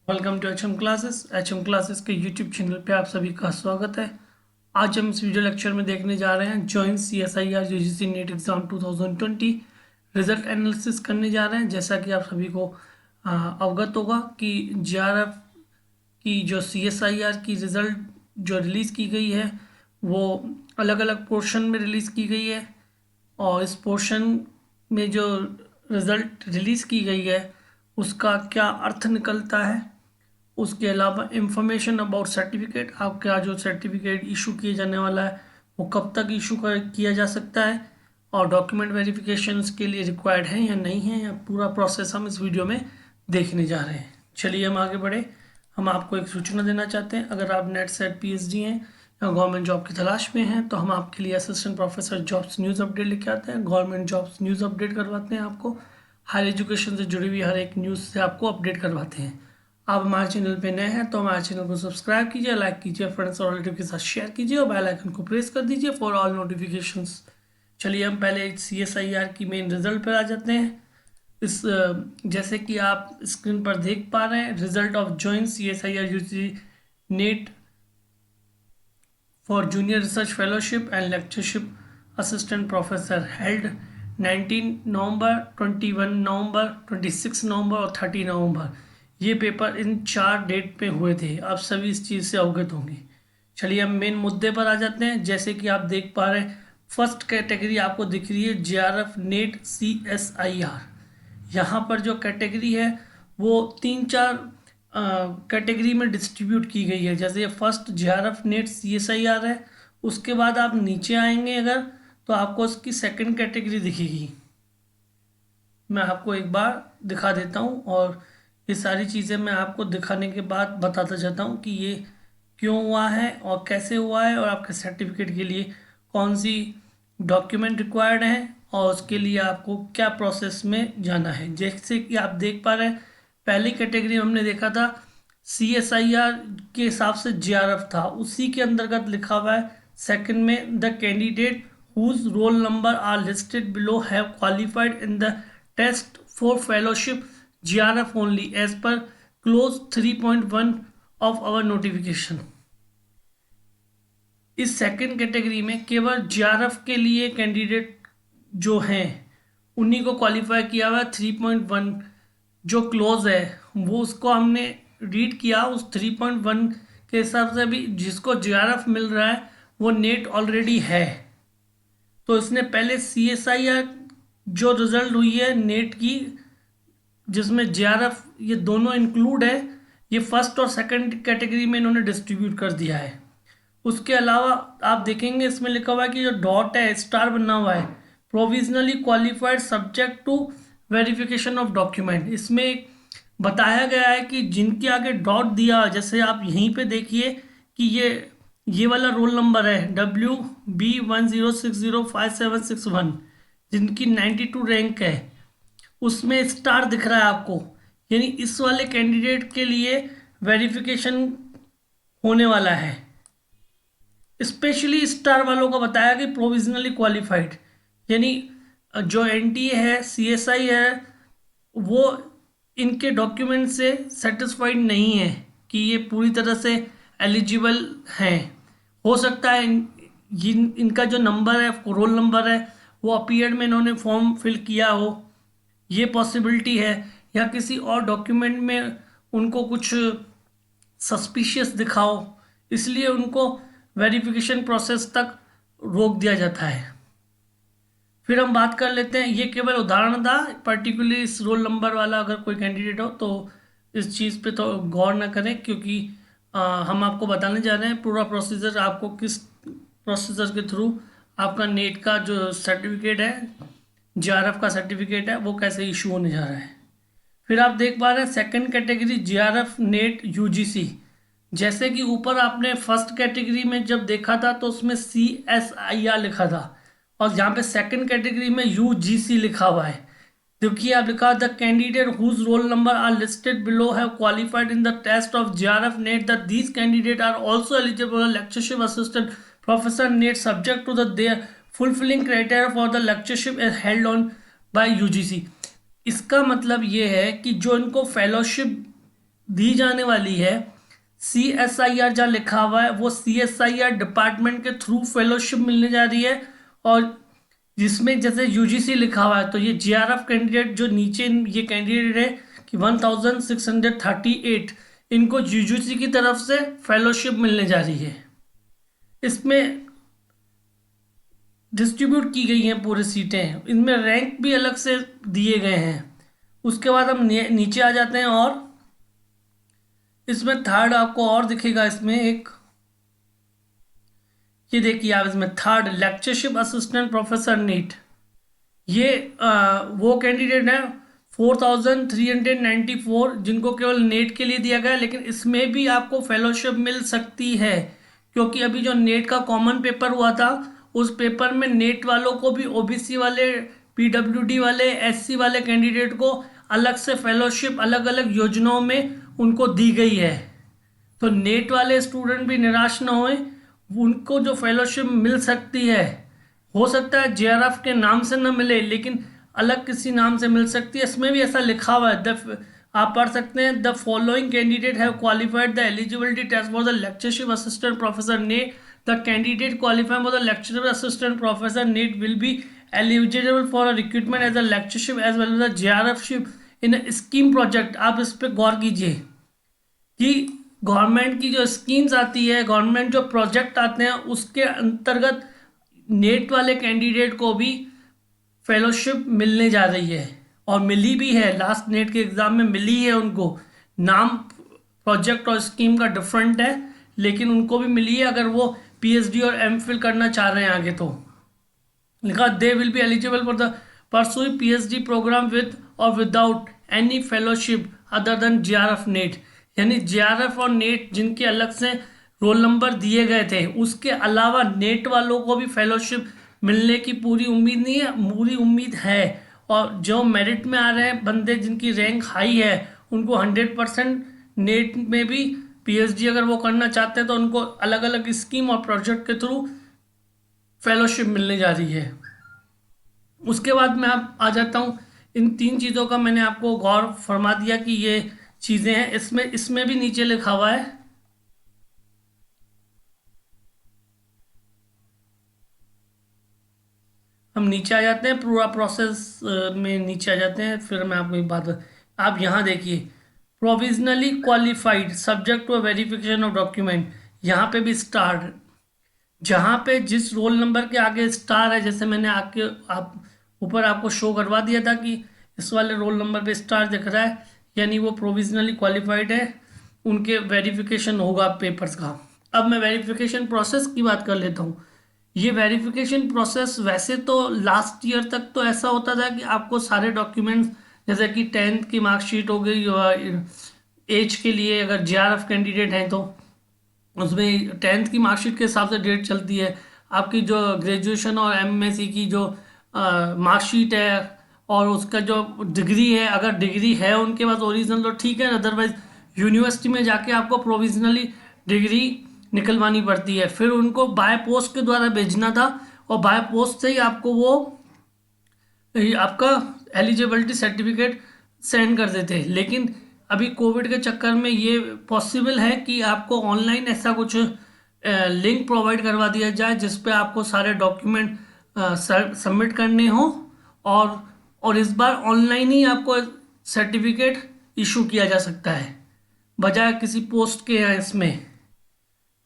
Welcome to H M classes के YouTube channel पे आप सभी का स्वागत है। आज हम इस वीडियो लेक्चर में देखने जा रहे हैं joint CSIR UGC net exam 2020 result analysis करने जा रहे हैं। जैसा कि आप सभी को अवगत होगा कि JRF की जो CSIR की रिज़ल्ट जो रिलीज़ की गई है वो अलग अलग पोर्शन में रिलीज़ की गई है, और इस पोर्शन में जो रिज़ल्ट रिलीज़ की गई है उसका क्या अर्थ निकलता है। उसके अलावा इंफॉर्मेशन अबाउट सर्टिफिकेट, आपका जो सर्टिफिकेट इशू किए जाने वाला है वो कब तक इशू किया जा सकता है, और डॉक्यूमेंट वेरिफिकेशन के लिए रिक्वायर्ड है या नहीं है, या पूरा प्रोसेस हम इस वीडियो में देखने जा रहे हैं। चलिए हम आगे बढ़े। हम आपको एक सूचना देना चाहते हैं, अगर आप नेट सेट PhD हैं या गवर्नमेंट जॉब की तलाश में हैं तो हम आपके लिए assistant professor jobs news update लेके आते हैं। गवर्नमेंट जॉब्स न्यूज़ अपडेट करवाते हैं, आपको हायर एजुकेशन से जुड़ी हुई हर एक न्यूज़ से आपको अपडेट करवाते हैं। आप हमारे चैनल पे नए हैं तो हमारे चैनल को सब्सक्राइब कीजिए, लाइक कीजिए, फ्रेंड्स और रिलेटिव के साथ शेयर कीजिए और बेल आइकन को प्रेस कर दीजिए फॉर ऑल नोटिफिकेशंस। चलिए हम पहले CSIR की मेन रिजल्ट पर आ जाते हैं। इस जैसे कि आप स्क्रीन पर देख पा रहे हैं, result of joint CSIR UGC net for junior research fellowship and lectureship assistant professor held 19 नवंबर, 21 नवंबर, 26 नवंबर और 30 नवंबर। ये पेपर इन 4 डेट पे हुए थे। आप सभी इस चीज़ से अवगत होंगे। चलिए हम मेन मुद्दे पर आ जाते हैं। जैसे कि आप देख पा रहे हैं, फर्स्ट कैटेगरी आपको दिख रही है JRF नेट CSIR। यहाँ पर जो कैटेगरी है वो 3-4 कैटेगरी में डिस्ट्रीब्यूट की गई है। जैसे फर्स्ट JRF नेट CSIR है, उसके बाद आप नीचे आएंगे अगर तो आपको उसकी सेकंड कैटेगरी दिखेगी। मैं आपको एक बार दिखा देता हूँ, और ये सारी चीज़ें मैं आपको दिखाने के बाद बताता जाता हूँ कि ये क्यों हुआ है और कैसे हुआ है, और आपके सर्टिफिकेट के लिए कौन सी डॉक्यूमेंट रिक्वायर्ड है और उसके लिए आपको क्या प्रोसेस में जाना है। जैसे कि आप देख पा रहे हैं, पहली कैटेगरी हमने देखा था CSIR के हिसाब से JRF था, उसी के अंतर्गत लिखा हुआ है सेकंड में, the candidate whose roll number are listed below have qualified in the test for fellowship JRF only as per clause 3.1 of our notification। इस सेकंड कैटेगरी में केवल JRF के लिए कैंडिडेट जो हैं उन्हीं को क्वालिफाई किया हुआ है। 3.1 जो क्लोज है वो उसको हमने रीड किया, उस 3.1 के हिसाब से भी जिसको JRF मिल रहा है वो नेट ऑलरेडी है। तो इसने पहले CSIR जो रिजल्ट हुई है नेट की, जिसमें JRF ये दोनों इंक्लूड है, ये फर्स्ट और सेकंड कैटेगरी में इन्होंने डिस्ट्रीब्यूट कर दिया है। उसके अलावा आप देखेंगे इसमें लिखा हुआ है कि जो डॉट है, स्टार बना हुआ है, provisionally qualified subject to verification of document. इसमें बताया गया है कि जिनके आगे डॉट दिया, जैसे आप यहीं पे देखिए कि ये वाला रोल नंबर है WB10605761, जिनकी 92 रैंक है, उसमें स्टार दिख रहा है आपको, यानी इस वाले कैंडिडेट के लिए वेरिफिकेशन होने वाला है। स्पेशली स्टार वालों को बताया कि प्रोविजनली क्वालिफाइड, यानी जो NTA है, CSI है, वो इनके डॉक्यूमेंट से सेटिस्फाइड नहीं है कि ये पूरी तरह से एलिजिबल हैं। हो सकता है इनका जो नंबर है, रोल नंबर है, वो अपीयर्ड में इन्होंने फॉर्म फिल किया हो, ये पॉसिबिलिटी है, या किसी और डॉक्यूमेंट में उनको कुछ सस्पिशियस दिखाओ, इसलिए उनको वेरिफिकेशन प्रोसेस तक रोक दिया जाता है। फिर हम बात कर लेते हैं, ये केवल उदाहरण था, पर्टिकुलरली इस रोल नंबर वाला अगर कोई कैंडिडेट हो तो इस चीज़ पे तो गौर ना करें, क्योंकि हम आपको बताने जा रहे हैं पूरा प्रोसीजर, आपको किस प्रोसीजर के थ्रू आपका नेट का जो सर्टिफिकेट है, JRF का सर्टिफिकेट है, वो कैसे इशू होने जा रहा है। फिर आप देख पा रहे हैं second category JRF net UGC। जैसे कि ऊपर आपने फर्स्ट कैटेगरी में जब देखा था तो उसमें CSIR लिखा था, और यहाँ पे सेकंड कैटेगरी में UGC लिखा हुआ है। देखिए आप लिखा the candidate whose roll number are listed below have qualified in the test of JRF NET that these candidate are also eligible lectureship assistant professor NET subject to the their fulfilling criteria for the lectureship is held on by UGC। इसका मतलब ये है कि जो इनको fellowship दी जाने वाली है, CSIR जहाँ लिखा हुआ है वो CSIR डिपार्टमेंट के थ्रू फेलोशिप मिलने जा रही है। और जिसमें जैसे UGC लिखा हुआ है, तो ये JRF कैंडिडेट जो नीचे ये कैंडिडेट है कि 1638 इनको UGC की तरफ से फेलोशिप मिलने जा रही है। इसमें डिस्ट्रीब्यूट की गई हैं पूरी सीटें, इनमें रैंक भी अलग से दिए गए हैं। उसके बाद हम नीचे आ जाते हैं और इसमें थर्ड आपको और दिखेगा, इसमें एक ये देखिए आप, इसमें third lectureship assistant professor NET. ये वो कैंडिडेट है 4394 जिनको केवल नेट के लिए दिया गया है, लेकिन इसमें भी आपको फेलोशिप मिल सकती है क्योंकि अभी जो नेट का कॉमन पेपर हुआ था उस पेपर में नेट वालों को भी OBC वाले, PWD वाले, SC वाले कैंडिडेट को अलग से फेलोशिप अलग अलग योजनाओं में उनको दी गई है। तो नेट वाले स्टूडेंट भी निराश ना होए, उनको जो फेलोशिप मिल सकती है, हो सकता है JRF के नाम से न मिले लेकिन अलग किसी नाम से मिल सकती है। इसमें भी ऐसा लिखा हुआ है, आप पढ़ सकते हैं, the following candidate have qualified the eligibility test for the lectureship assistant professor NET. The candidate qualifying for the lectureship assistant professor NET will be eligible for a recruitment as a lectureship as well as the JRF ship in scheme project. आप इस पर गौर कीजिए कि government की जो schemes आती है, government जो प्रोजेक्ट आते हैं उसके अंतर्गत नेट वाले कैंडिडेट को भी फेलोशिप मिलने जा रही है और मिली भी है। लास्ट नेट के एग्ज़ाम में मिली है उनको। नाम प्रोजेक्ट और स्कीम का डिफरेंट है लेकिन उनको भी मिली है अगर वो PhD और MPhil करना चाह रहे हैं आगे। तो लिखा they will be eligible for the pursue PhD programme with और without any fellowship other than JRF NET. यानी JRF और नेट जिनके अलग से रोल नंबर दिए गए थे उसके अलावा नेट वालों को भी फेलोशिप मिलने की पूरी उम्मीद नहीं है, पूरी उम्मीद है। और जो मेरिट में आ रहे हैं बंदे जिनकी रैंक हाई है उनको 100% नेट में भी PhD अगर वो करना चाहते हैं तो उनको अलग अलग स्कीम और प्रोजेक्ट के थ्रू फेलोशिप मिलने जा रही है। उसके बाद मैं आप आ जाता हूँ, इन तीन चीज़ों का मैंने आपको गौर फरमा दिया कि ये चीज़ें हैं। इसमें इसमें भी नीचे लिखा हुआ है, हम नीचे आ जाते हैं पूरा प्रोसेस में नीचे आ जाते हैं, फिर मैं आपको एक बात आप यहाँ देखिए, provisionally qualified subject to verification of document. यहाँ पे भी स्टार, जहाँ पे जिस रोल नंबर के आगे स्टार है, जैसे मैंने आप ऊपर आपको शो करवा दिया था कि इस वाले रोल नंबर पे स्टार दिख रहा है, यानी वो प्रोविजनली क्वालिफाइड है, उनके वेरिफिकेशन होगा पेपर्स का। अब मैं वेरिफिकेशन प्रोसेस की बात कर लेता हूँ। ये वेरिफिकेशन प्रोसेस वैसे तो लास्ट ईयर तक तो ऐसा होता था कि आपको सारे डॉक्यूमेंट्स जैसे कि 10th की मार्कशीट हो गई, एज के लिए अगर JRF कैंडिडेट हैं तो उसमें 10th की मार्कशीट के हिसाब से डेट चलती है। आपकी जो ग्रेजुएशन और MSc की जो मार्कशीट है और उसका जो डिग्री है, अगर डिग्री है उनके पास ओरिजिनल तो ठीक है, अदरवाइज यूनिवर्सिटी में जाके आपको प्रोविजनली डिग्री निकलवानी पड़ती है। फिर उनको बाय पोस्ट के द्वारा भेजना था और बाय पोस्ट से ही आपको वो आपका एलिजिबिलिटी सर्टिफिकेट सेंड कर देते। लेकिन अभी कोविड के चक्कर में ये पॉसिबल है कि आपको ऑनलाइन ऐसा कुछ लिंक प्रोवाइड करवा दिया जाए जिस पे आपको सारे डॉक्यूमेंट सबमिट करने हो और इस बार ऑनलाइन ही आपको सर्टिफिकेट इशू किया जा सकता है बजाय किसी पोस्ट के हैं इसमें।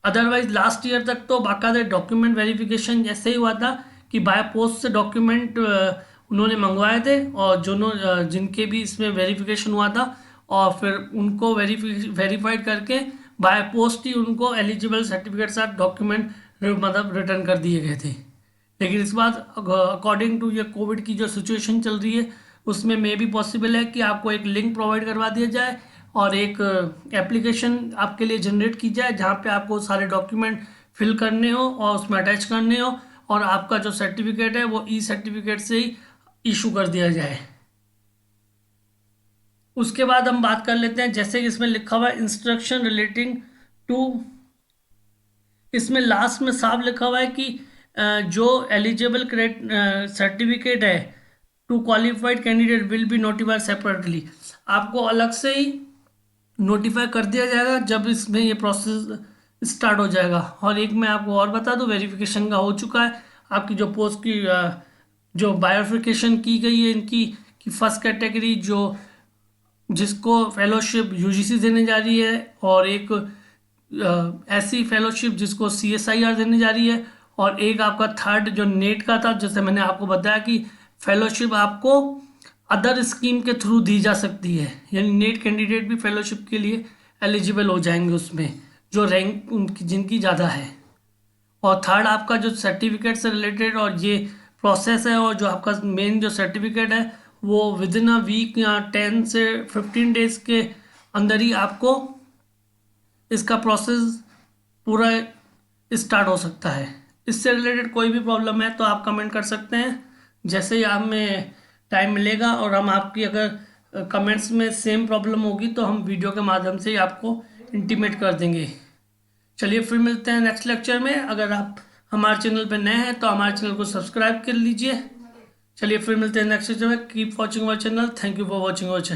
अदरवाइज लास्ट ईयर तक तो बाकायदा डॉक्यूमेंट वेरिफिकेशन जैसे ही हुआ था कि बाय पोस्ट से डॉक्यूमेंट उन्होंने मंगवाए थे और जिनके भी इसमें वेरिफिकेशन हुआ था और फिर उनको वेरीफाइड करके बाय पोस्ट ही उनको एलिजिबल सर्टिफिकेट साथ डॉक्यूमेंट मतलब रिटर्न कर दिए गए थे। लेकिन इस बार अकॉर्डिंग टू ये कोविड की जो सिचुएशन चल रही है उसमें मे भी पॉसिबल है कि आपको एक लिंक प्रोवाइड करवा दिया जाए और एक एप्लीकेशन आपके लिए जनरेट की जाए जहाँ पे आपको सारे डॉक्यूमेंट फिल करने हो और उसमें अटैच करने हो और आपका जो सर्टिफिकेट है वो सर्टिफिकेट से ही इशू कर दिया जाए। उसके बाद हम बात कर लेते हैं, जैसे कि इसमें लिखा हुआ है इंस्ट्रक्शन रिलेटिंग टू, इसमें लास्ट में साफ लिखा हुआ है कि जो एलिजिबल सर्टिफिकेट है to qualified candidate will be notified separately. आपको अलग से ही नोटिफाई कर दिया जाएगा जब इसमें ये प्रोसेस स्टार्ट हो जाएगा। और एक मैं आपको और बता दूं, वेरिफिकेशन का हो चुका है। आपकी जो पोस्ट की जो बायोफिकेशन की गई है इनकी, कि फर्स्ट कैटेगरी जो जिसको फेलोशिप यूजीसी देने जा रही है, और एक ऐसी फेलोशिप जिसको सीएसआईआर देने जा रही है, और एक आपका थर्ड जो नेट का था, जैसे मैंने आपको बताया कि फेलोशिप आपको अदर स्कीम के थ्रू दी जा सकती है, यानी नेट कैंडिडेट भी फेलोशिप के लिए एलिजिबल हो जाएंगे उसमें, जो रैंक उनकी जिनकी ज़्यादा है। और थर्ड आपका जो सर्टिफिकेट से रिलेटेड और ये प्रोसेस है, और जो आपका मेन जो सर्टिफिकेट है वो विद इन अ वीक या 10 से 15 डेज के अंदर ही आपको इसका प्रोसेस पूरा स्टार्ट हो सकता है। इससे रिलेटेड कोई भी प्रॉब्लम है तो आप कमेंट कर सकते हैं, जैसे ही हमें टाइम मिलेगा, और हम आपकी अगर कमेंट्स में सेम प्रॉब्लम होगी तो हम वीडियो के माध्यम से ही आपको इंटीमेट कर देंगे। चलिए फिर मिलते हैं नेक्स्ट लेक्चर में। अगर आप हमारे चैनल पर नए हैं तो हमारे चैनल को सब्सक्राइब कर लीजिए। चलिए फिर मिलते हैं नेक्स्ट लेक्चर में। Keep watching our channel. Thank you for watching our channel.